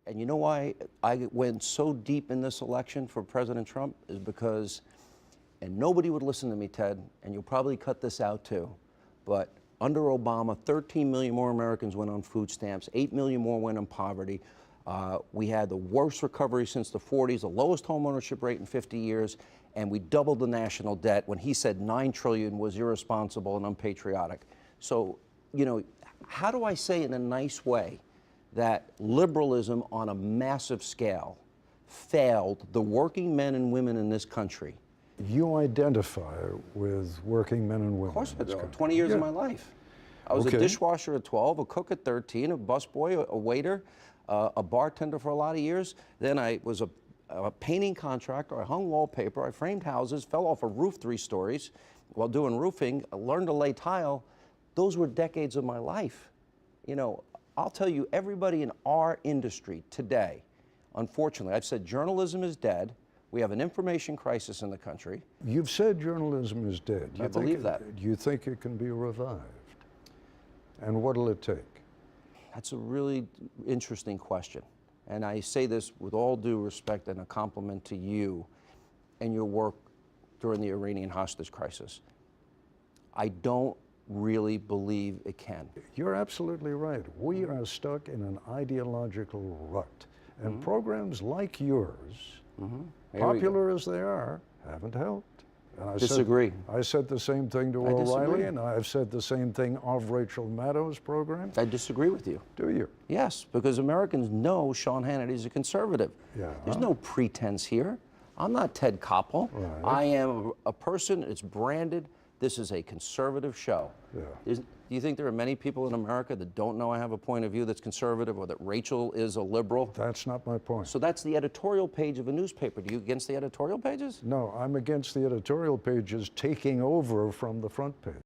And you know why I went so deep in this election for President Trump is because, and nobody would listen to me, Ted, and you'll probably cut this out too, but under Obama, 13 million more Americans went on food stamps, 8 million more went in poverty. We had the worst recovery since the 40s, the lowest homeownership rate in 50 years, and we doubled the national debt when he said 9 trillion was irresponsible and unpatriotic. So, you know, how do I say in a nice way that liberalism on a massive scale failed the working men and women in this country? You identify with working men and women. Of course I do. 20 years of my life. I was a dishwasher at 12, a cook at 13, a busboy, a waiter, a bartender for a lot of years. Then I was a painting contractor. I hung wallpaper. I framed houses, fell off a roof 3 stories while doing roofing. I learned to lay tile. Those were decades of my life. You know, I'll tell you, everybody in our industry today, unfortunately, I've said journalism is dead. We have an information crisis in the country. You've said journalism is dead. I believe that. Do you think it can be revived? And what'll it take? That's a really interesting question. And I say this with all due respect and a compliment to you and your work during the Iranian hostage crisis. I don't really believe it can. You're absolutely right. We are stuck in an ideological rut. And programs like yours, popular as they are, haven't helped. And I disagree. I said the same thing to O'Reilly, and I've said the same thing of Rachel Maddow's program. I disagree with you. Do you? Yes, because Americans know Sean Hannity is a conservative. Yeah. There's no pretense here. I'm not Ted Koppel. Right. I am a person, it's branded. This is a conservative show. Yeah. Do you think there are many people in America that don't know I have a point of view that's conservative or that Rachel is a liberal? That's not my point. So that's the editorial page of a newspaper. Do you against the editorial pages? No, I'm against the editorial pages taking over from the front page.